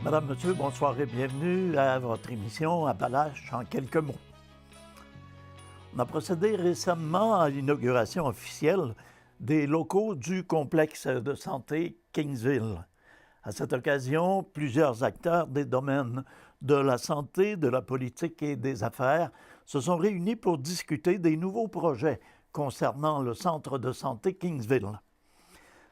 Madame, Monsieur, bonsoir et bienvenue à votre émission Appalaches en quelques mots. On a procédé récemment à l'inauguration officielle des locaux du complexe de santé Kingsville. À cette occasion, plusieurs acteurs des domaines de la santé, de la politique et des affaires se sont réunis pour discuter des nouveaux projets concernant le centre de santé Kingsville.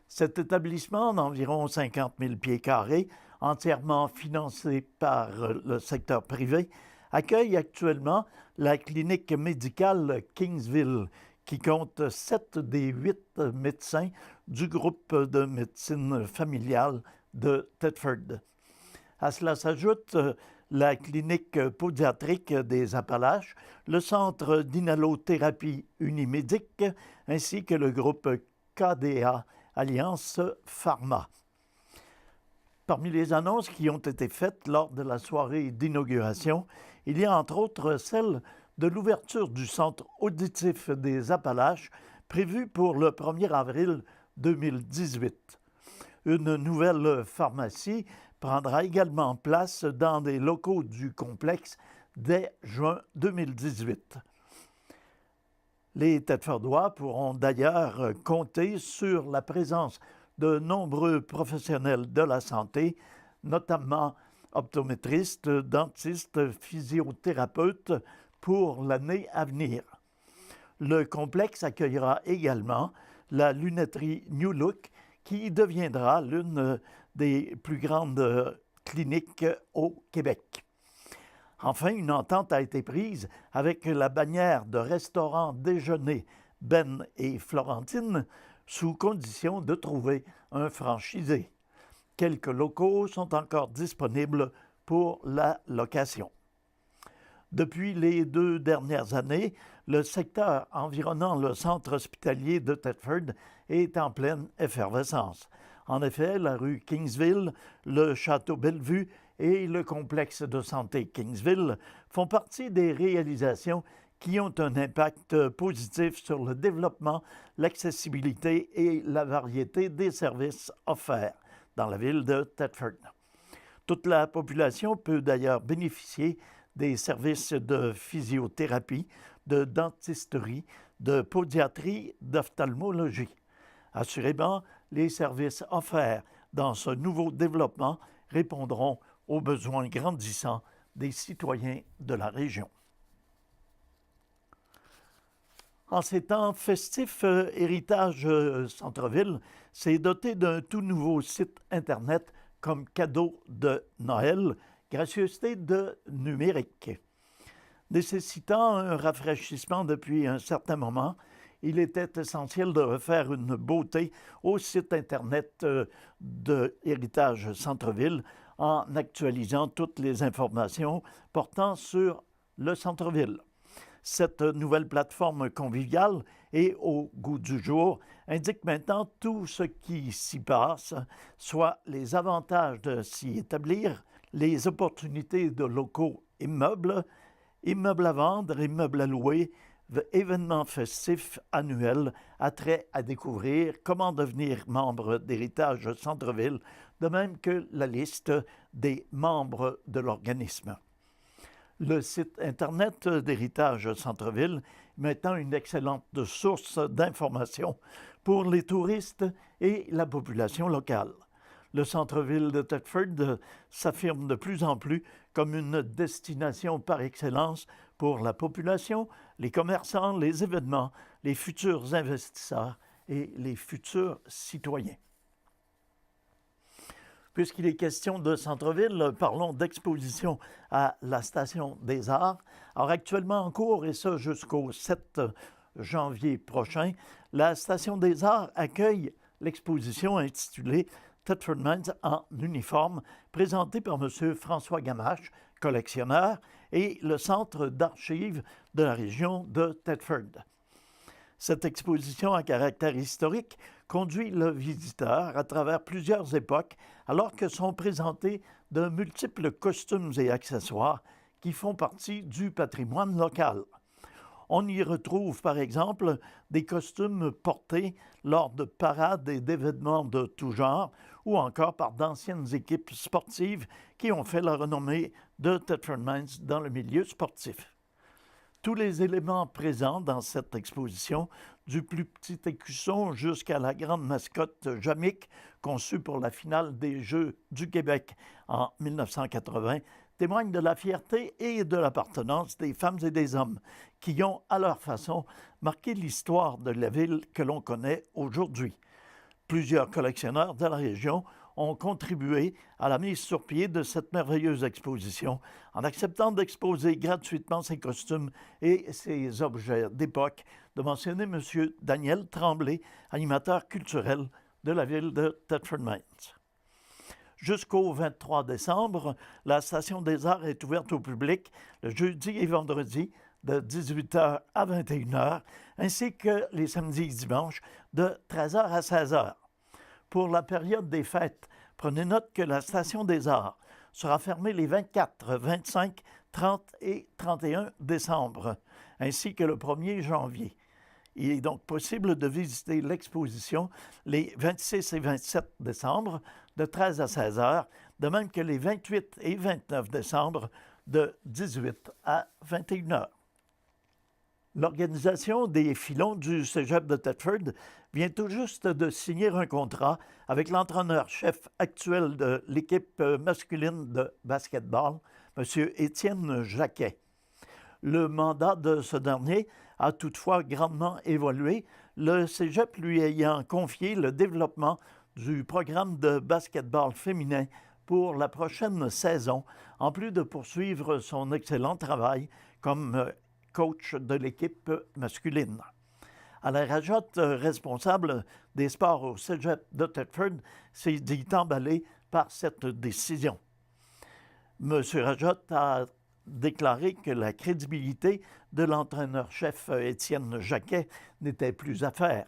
Cet établissement d'environ 50 000 pieds carrés, entièrement financé par le secteur privé, accueille actuellement la clinique médicale Kingsville, qui compte 7 des 8 médecins du groupe de médecine familiale de Thetford. À cela s'ajoute la clinique pédiatrique des Appalaches, le centre d'inhalothérapie Unimédic, ainsi que le groupe KDA Alliance Pharma. Parmi les annonces qui ont été faites lors de la soirée d'inauguration, il y a entre autres celle de l'ouverture du centre auditif des Appalaches prévu pour le 1er avril 2018. Une nouvelle pharmacie prendra également place dans les locaux du complexe dès juin 2018. Les Thetfordois pourront d'ailleurs compter sur la présence de nombreux professionnels de la santé, notamment optométristes, dentistes, physiothérapeutes, pour l'année à venir. Le complexe accueillera également la lunetterie New Look, qui deviendra l'une des plus grandes cliniques au Québec. Enfin, une entente a été prise avec la bannière de restaurant déjeuner Ben et Florentine, sous condition de trouver un franchisé. Quelques locaux sont encore disponibles pour la location. Depuis les 2 dernières années, le secteur environnant le centre hospitalier de Thetford est en pleine effervescence. En effet, la rue Kingsville, le château Bellevue et le complexe de santé Kingsville font partie des réalisations qui ont un impact positif sur le développement, l'accessibilité et la variété des services offerts dans la ville de Thetford. Toute la population peut d'ailleurs bénéficier des services de physiothérapie, de dentisterie, de pédiatrie, d'ophtalmologie. Assurément, les services offerts dans ce nouveau développement répondront aux besoins grandissants des citoyens de la région. En ces temps festifs, Héritage Centre-Ville s'est doté d'un tout nouveau site Internet comme cadeau de Noël, gracieuseté de numérique. Nécessitant un rafraîchissement depuis un certain moment, il était essentiel de refaire une beauté au site Internet de Héritage Centre-Ville en actualisant toutes les informations portant sur le centre-ville. Cette nouvelle plateforme conviviale et au goût du jour indique maintenant tout ce qui s'y passe, soit les avantages de s'y établir, les opportunités de locaux immeubles, immeubles à vendre, immeubles à louer, événements festifs annuels, attraits à découvrir, comment devenir membre d'Héritage Centre-Ville, de même que la liste des membres de l'organisme. Le site Internet d'Héritage Centre-Ville est maintenant une excellente source d'informations pour les touristes et la population locale. Le centre-ville de Thetford s'affirme de plus en plus comme une destination par excellence pour la population, les commerçants, les événements, les futurs investisseurs et les futurs citoyens. Puisqu'il est question de centre-ville, parlons d'exposition à la Station des Arts. Alors actuellement en cours, et ça jusqu'au 7 janvier prochain, la Station des Arts accueille l'exposition intitulée Thetford Mines en uniforme, présentée par M. François Gamache, collectionneur, et le Centre d'archives de la région de Thetford. Cette exposition à caractère historique conduit le visiteur à travers plusieurs époques alors que sont présentés de multiples costumes et accessoires qui font partie du patrimoine local. On y retrouve par exemple des costumes portés lors de parades et d'événements de tout genre ou encore par d'anciennes équipes sportives qui ont fait la renommée de Thetford Mines dans le milieu sportif. Tous les éléments présents dans cette exposition, du plus petit écusson jusqu'à la grande mascotte Jamique, conçue pour la finale des Jeux du Québec en 1980, témoignent de la fierté et de l'appartenance des femmes et des hommes qui ont, à leur façon, marqué l'histoire de la ville que l'on connaît aujourd'hui. Plusieurs collectionneurs de la région ont contribué à la mise sur pied de cette merveilleuse exposition en acceptant d'exposer gratuitement ses costumes et ses objets d'époque, de mentionner M. Daniel Tremblay, animateur culturel de la ville de Thetford Mines. Jusqu'au 23 décembre, la Station des Arts est ouverte au public le jeudi et vendredi de 18h à 21h, ainsi que les samedis et dimanches de 13h à 16h. Pour la période des fêtes, prenez note que la Station des Arts sera fermée les 24, 25, 30 et 31 décembre, ainsi que le 1er janvier. Il est donc possible de visiter l'exposition les 26 et 27 décembre de 13 à 16 heures, de même que les 28 et 29 décembre de 18 à 21 heures. L'organisation des filons du Cégep de Thetford vient tout juste de signer un contrat avec l'entraîneur-chef actuel de l'équipe masculine de basketball, M. Étienne Jacquet. Le mandat de ce dernier a toutefois grandement évolué, le Cégep lui ayant confié le développement du programme de basketball féminin pour la prochaine saison, en plus de poursuivre son excellent travail comme coach de l'équipe masculine. Alain Rajotte, responsable des sports au Cégep de Thetford, s'est dit emballé par cette décision. M. Rajotte a déclaré que la crédibilité de l'entraîneur-chef Étienne Jacquet n'était plus à faire.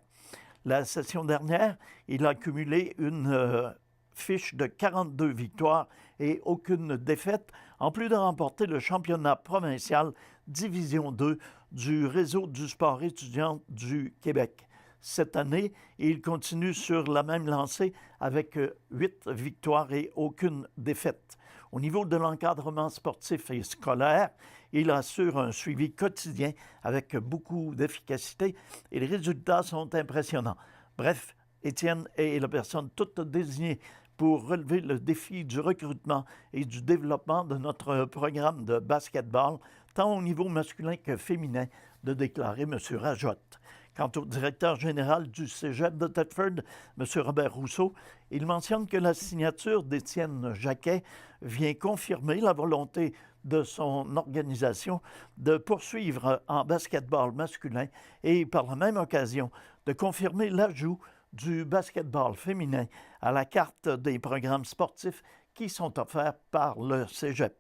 La session dernière, il a cumulé une fiche de 42 victoires et aucune défaite, en plus de remporter le championnat provincial Division 2 du Réseau du sport étudiant du Québec. Cette année, il continue sur la même lancée avec 8 victoires et aucune défaite. Au niveau de l'encadrement sportif et scolaire, il assure un suivi quotidien avec beaucoup d'efficacité et les résultats sont impressionnants. Bref, Étienne est la personne toute désignée pour relever le défi du recrutement et du développement de notre programme de basketball, tant au niveau masculin que féminin, de déclarer M. Rajotte. Quant au directeur général du Cégep de Thetford, M. Robert Rousseau, il mentionne que la signature d'Étienne Jacquet vient confirmer la volonté de son organisation de poursuivre en basketball masculin et, par la même occasion, de confirmer l'ajout du basketball féminin à la carte des programmes sportifs qui sont offerts par le Cégep.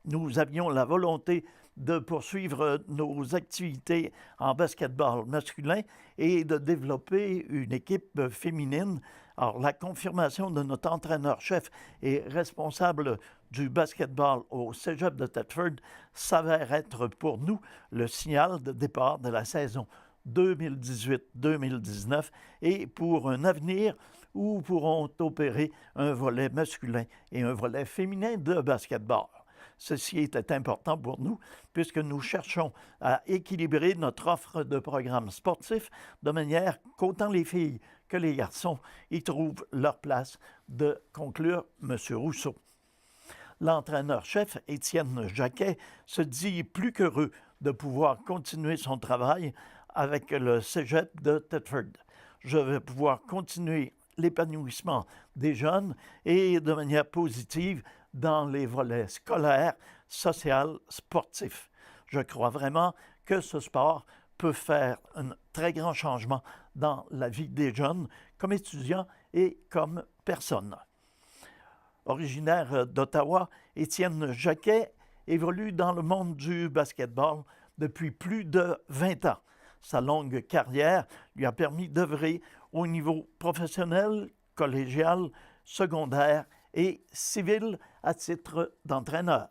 Nous avions la volonté de poursuivre nos activités en basketball masculin et de développer une équipe féminine. Alors, la confirmation de notre entraîneur-chef et responsable du basketball au Cégep de Thetford s'avère être pour nous le signal de départ de la saison 2018-2019 et pour un avenir où pourront opérer un volet masculin et un volet féminin de basketball. Ceci était important pour nous puisque nous cherchons à équilibrer notre offre de programmes sportifs de manière qu'autant les filles que les garçons y trouvent leur place, de conclure M. Rousseau. L'entraîneur-chef, Étienne Jacquet, se dit plus qu'heureux de pouvoir continuer son travail avec le Cégep de Thetford. Je vais pouvoir continuer l'épanouissement des jeunes et de manière positive dans les volets scolaires, social, sportifs. Je crois vraiment que ce sport peut faire un très grand changement dans la vie des jeunes, comme étudiants et comme personnes. Originaire d'Ottawa, Étienne Jacquet évolue dans le monde du basketball depuis plus de 20 ans. Sa longue carrière lui a permis d'œuvrer au niveau professionnel, collégial, secondaire et civil à titre d'entraîneur.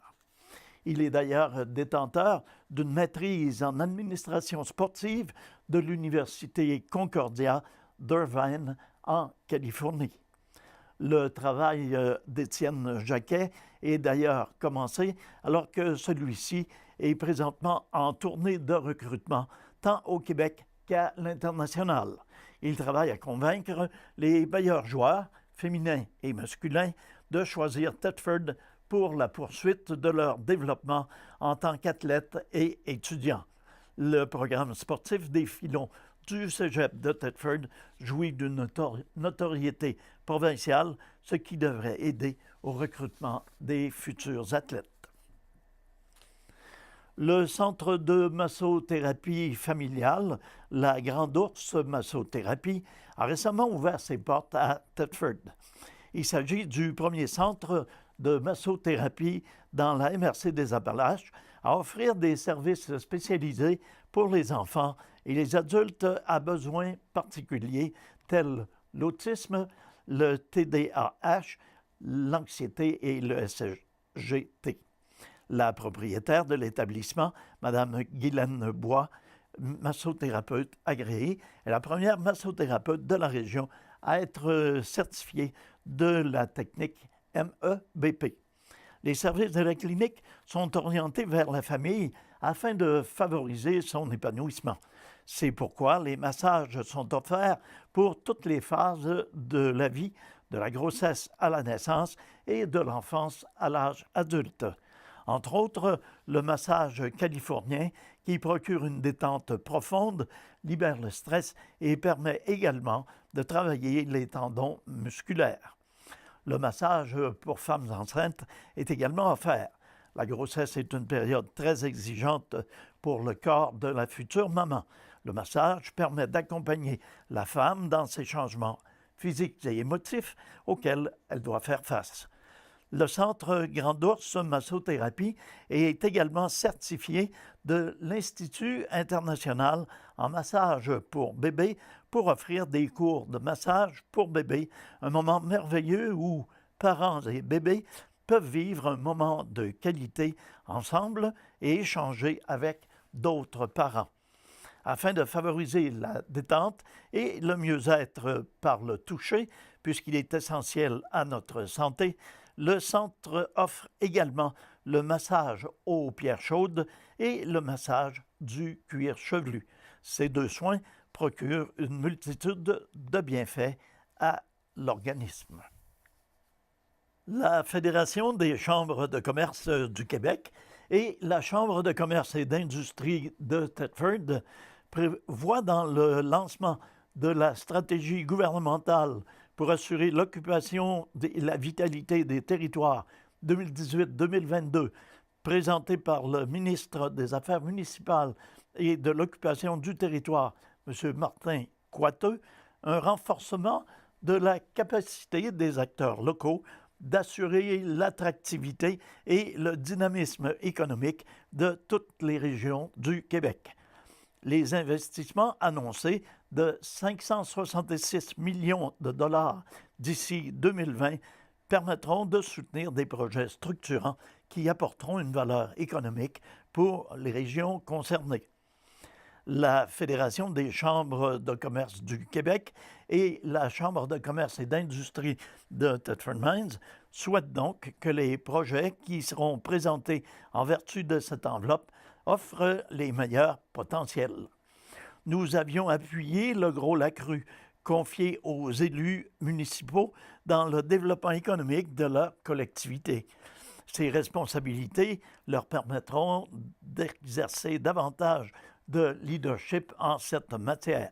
Il est d'ailleurs détenteur d'une maîtrise en administration sportive de l'Université Concordia d'Irvine en Californie. Le travail d'Étienne Jacquet est d'ailleurs commencé alors que celui-ci est présentement en tournée de recrutement tant au Québec qu'à l'international. Il travaille à convaincre les meilleurs joueurs, féminins et masculins, de choisir Thetford pour la poursuite de leur développement en tant qu'athlètes et étudiants. Le programme sportif des filons du cégep de Thetford jouit d'une notoriété provinciale, ce qui devrait aider au recrutement des futurs athlètes. Le centre de massothérapie familiale, la Grande Ourse Massothérapie, a récemment ouvert ses portes à Thetford. Il s'agit du premier centre de massothérapie dans la MRC des Appalaches à offrir des services spécialisés pour les enfants et les adultes à besoins particuliers tels l'autisme, le TDAH, l'anxiété et le SGT. La propriétaire de l'établissement, Mme Guylaine Bois, massothérapeute agréée, est la première massothérapeute de la région à être certifiée de la technique MEBP. Les services de la clinique sont orientés vers la famille afin de favoriser son épanouissement. C'est pourquoi les massages sont offerts pour toutes les phases de la vie, de la grossesse à la naissance et de l'enfance à l'âge adulte. Entre autres, le massage californien qui procure une détente profonde, libère le stress et permet également de travailler les tendons musculaires. Le massage pour femmes enceintes est également offert. La grossesse est une période très exigeante pour le corps de la future maman. Le massage permet d'accompagner la femme dans ses changements physiques et émotifs auxquels elle doit faire face. Le Centre Grande Ourse Massothérapie est également certifié de l'Institut international en massage pour bébés pour offrir des cours de massage pour bébés, un moment merveilleux où parents et bébés peuvent vivre un moment de qualité ensemble et échanger avec d'autres parents. Afin de favoriser la détente et le mieux-être par le toucher, puisqu'il est essentiel à notre santé, le centre offre également le massage aux pierres chaudes et le massage du cuir chevelu. Ces deux soins procurent une multitude de bienfaits à l'organisme. La Fédération des chambres de commerce du Québec et la Chambre de commerce et d'industrie de Thetford prévoient dans le lancement de la stratégie gouvernementale pour assurer l'occupation et la vitalité des territoires 2018-2022, présentée par le ministre des Affaires municipales et de l'occupation du territoire, M. Martin Coiteux, un renforcement de la capacité des acteurs locaux d'assurer l'attractivité et le dynamisme économique de toutes les régions du Québec. Les investissements annoncés de 566 millions de dollars d'ici 2020 permettront de soutenir des projets structurants qui apporteront une valeur économique pour les régions concernées. La Fédération des chambres de commerce du Québec et la Chambre de commerce et d'industrie de Thetford Mines souhaitent donc que les projets qui seront présentés en vertu de cette enveloppe offrent les meilleurs potentiels. Nous avions appuyé le Gros Lacru, confié aux élus municipaux dans le développement économique de leur collectivité. Ces responsabilités leur permettront d'exercer davantage de leadership en cette matière.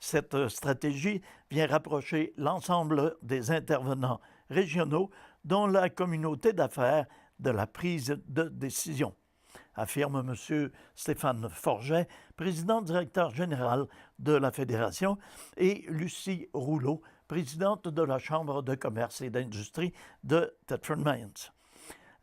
Cette stratégie vient rapprocher l'ensemble des intervenants régionaux, dont la communauté d'affaires, de la prise de décision, affirme M. Stéphane Forget, président-directeur général de la Fédération, et Lucie Rouleau, présidente de la Chambre de commerce et d'industrie de Thetford Mines.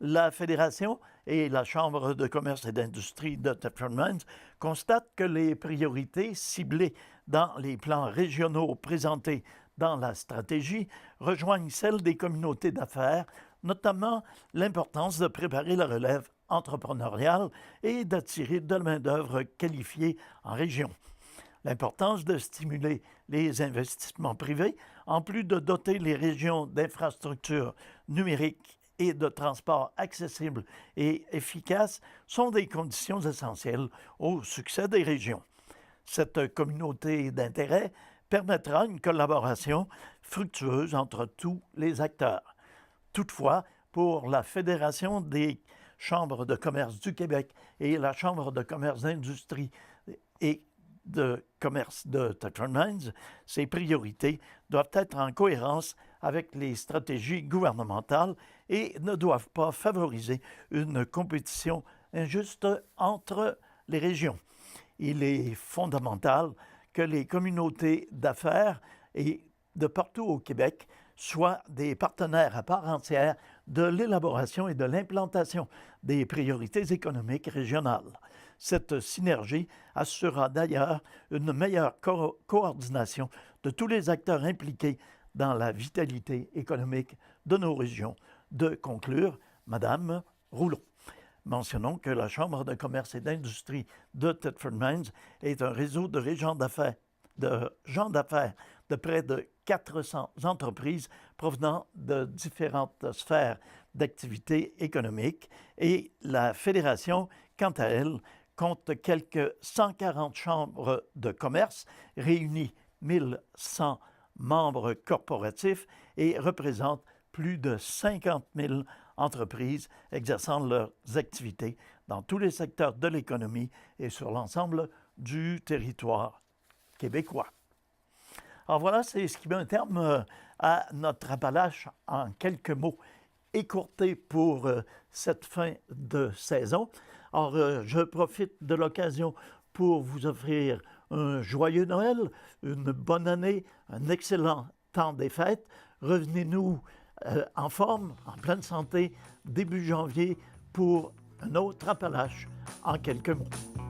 La Fédération et la Chambre de commerce et d'industrie de Thetford Mines constatent que les priorités ciblées dans les plans régionaux présentés dans la stratégie rejoignent celles des communautés d'affaires, notamment l'importance de préparer la relève entrepreneuriale et d'attirer de la main-d'œuvre qualifiée en région. l'importance de stimuler les investissements privés, en plus de doter les régions d'infrastructures numériques et de transports accessibles et efficaces, sont des conditions essentielles au succès des régions. Cette communauté d'intérêts permettra une collaboration fructueuse entre tous les acteurs. Toutefois, pour la Fédération des chambres de commerce du Québec et la Chambre de commerce d'industrie et de commerce de Thetford Mines, ces priorités doivent être en cohérence avec les stratégies gouvernementales et ne doivent pas favoriser une compétition injuste entre les régions. Il est fondamental que les communautés d'affaires et de partout au Québec soient des partenaires à part entière de l'élaboration et de l'implantation des priorités économiques régionales. Cette synergie assurera d'ailleurs une meilleure coordination de tous les acteurs impliqués dans la vitalité économique de nos régions. De conclure, Madame Rouleau. Mentionnons que la Chambre de commerce et d'industrie de Thetford Mines est un réseau de gens d'affaires de près de 400 entreprises provenant de différentes sphères d'activité économique et la Fédération, quant à elle, compte quelques 140 chambres de commerce, réunit 1100 membres corporatifs et représente plus de 50 000 entreprises exerçant leurs activités dans tous les secteurs de l'économie et sur l'ensemble du territoire québécois. Alors voilà, c'est ce qui met un terme à notre Appalache en quelques mots écourtés pour cette fin de saison. Alors, je profite de l'occasion pour vous offrir un joyeux Noël, une bonne année, un excellent temps des fêtes. Revenez-nous en forme, en pleine santé, début janvier, pour un autre Appalache en quelques mots.